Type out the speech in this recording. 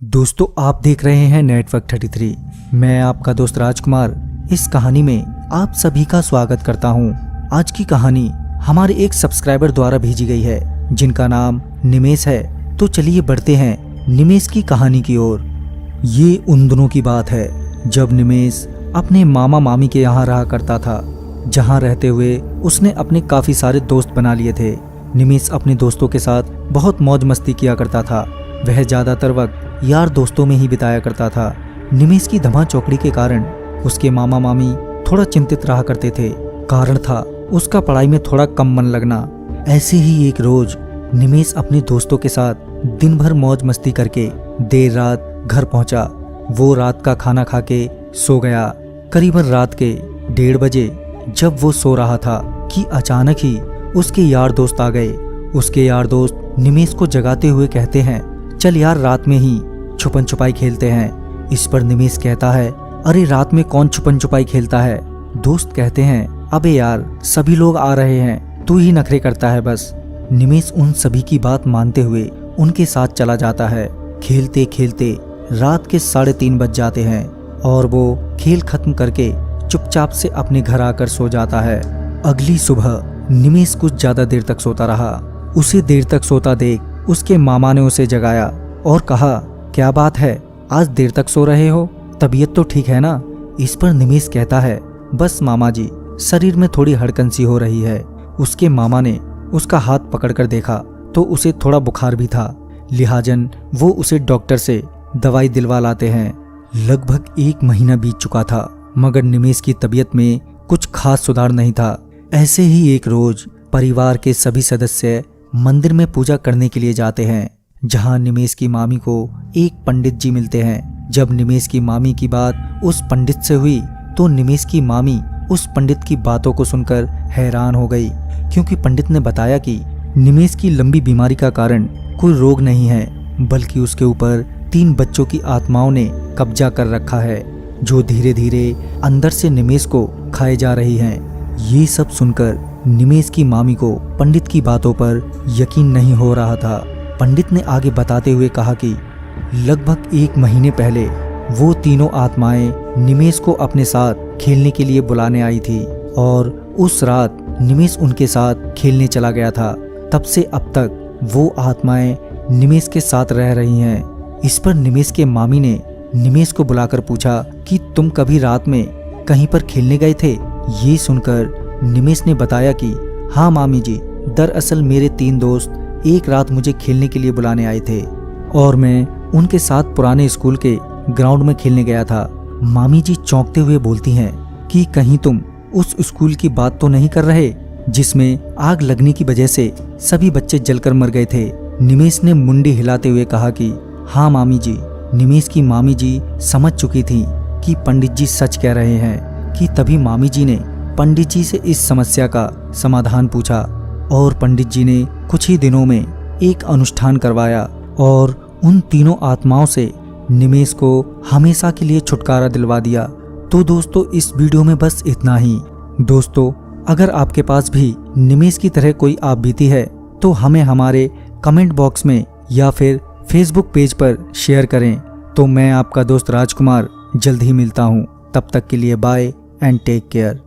दोस्तों आप देख रहे हैं नेटवर्क 33। मैं आपका दोस्त राजकुमार इस कहानी में आप सभी का स्वागत करता हूं। आज की कहानी हमारे एक सब्सक्राइबर द्वारा भेजी गई है जिनका नाम निमेश है। तो चलिए बढ़ते हैं निमेश की कहानी की ओर। ये उन दिनों की बात है जब निमेश अपने मामा मामी के यहाँ रहा करता था, जहाँ रहते हुए उसने अपने काफी सारे दोस्त बना लिए थे। निमेश अपने दोस्तों के साथ बहुत मौज मस्ती किया करता था। वह ज्यादातर वक्त यार दोस्तों में ही बिताया करता था। निमेश की धमा चौकड़ी के कारण उसके मामा मामी थोड़ा चिंतित रहा करते थे। कारण था उसका पढ़ाई में थोड़ा कम मन लगना। ऐसे ही एक रोज निमेश अपने दोस्तों के साथ दिन भर मौज मस्ती करके देर रात घर पहुंचा। वो रात का खाना खा के सो गया। करीबन रात के 1:30 बजे जब वो सो रहा था कि अचानक ही उसके यार दोस्त आ गए। उसके यार दोस्त निमेश को जगाते हुए कहते हैं, चल यार रात में ही छुपन छुपाई खेलते हैं। इस पर निमेश कहता है, अरे रात में कौन छुपन छुपाई खेलता है। दोस्त कहते हैं, अबे यार सभी लोग आ रहे हैं, तू ही नखरे करता है बस। निमेश उन सभी की बात मानते हुए उनके साथ चला जाता है। खेलते खेलते रात के 3:30 बज जाते हैं और वो खेल खत्म करके चुपचाप से अपने घर आकर सो जाता है। अगली सुबह निमेश कुछ ज्यादा देर तक सोता रहा। उसे देर तक सोता देख उसके मामा ने उसे जगाया और कहा, क्या बात है, आज देर तक सो रहे हो, तबीयत तो ठीक है ना। इस पर निमेश कहता है, बस मामा जी, शरीर में थोड़ी हड़कन सी हो रही है। उसके मामा ने उसका हाथ पकड़कर देखा तो उसे थोड़ा बुखार भी था, लिहाजन वो उसे डॉक्टर से दवाई दिलवा लाते हैं। लगभग 1 महीना बीत चुका था मगर निमेश की तबीयत में कुछ खास सुधार नहीं था। ऐसे ही एक रोज परिवार के सभी सदस्य मंदिर में पूजा करने के लिए जाते हैं, जहां निमेश की मामी को एक पंडित जी मिलते हैं। जब निमेश की मामी की बात उस पंडित से हुई तो निमेश की मामी उस पंडित की बातों को सुनकर हैरान हो गई, क्योंकि पंडित ने बताया कि निमेश की लंबी बीमारी का कारण कोई रोग नहीं है, बल्कि उसके ऊपर 3 बच्चों की आत्माओं ने कब्जा कर रखा है, जो धीरे धीरे अंदर से निमेश को खाए जा रही हैं। ये सब सुनकर निमेश की मामी को पंडित की बातों पर यकीन नहीं हो रहा था। पंडित ने आगे बताते हुए कहा कि लगभग 1 महीने पहले वो तीनों आत्माएं निमेश को अपने साथ खेलने के लिए बुलाने आई थी और उस रात निमेश उनके साथ खेलने चला गया था। तब से अब तक वो आत्माएं निमेश के साथ रह रही हैं। इस पर निमेश के मामी ने निमेश को बुलाकर पूछा कि तुम कभी रात में कहीं पर खेलने गए थे। ये सुनकर निमेश ने बताया कि हाँ मामी जी, दरअसल मेरे 3 दोस्त एक रात मुझे खेलने के लिए बुलाने आए थे और मैं उनके साथ पुराने स्कूल के ग्राउंड में खेलने गया था। मामी जी चौंकते हुए बोलती हैं कि कहीं तुम उस स्कूल की बात तो नहीं कर रहे जिसमें आग लगने की वजह से सभी बच्चे जलकर मर गए थे। निमेश ने मुंडी हिलाते हुए कहा कि हाँ मामी जी। निमेश की मामी जी समझ चुकी थी कि पंडित जी सच कह रहे हैं कि तभी मामी जी ने पंडित जी से इस समस्या का समाधान पूछा और पंडित जी ने कुछ ही दिनों में एक अनुष्ठान करवाया और उन तीनों आत्माओं से निमेश को हमेशा के लिए छुटकारा दिलवा दिया। तो दोस्तों इस वीडियो में बस इतना ही। दोस्तों अगर आपके पास भी निमेश की तरह कोई आप बीती है तो हमें हमारे कमेंट बॉक्स में या फिर फेसबुक पेज पर शेयर करें। तो मैं आपका दोस्त राजकुमार जल्द ही मिलता हूँ। तब तक के लिए बाय एंड टेक केयर।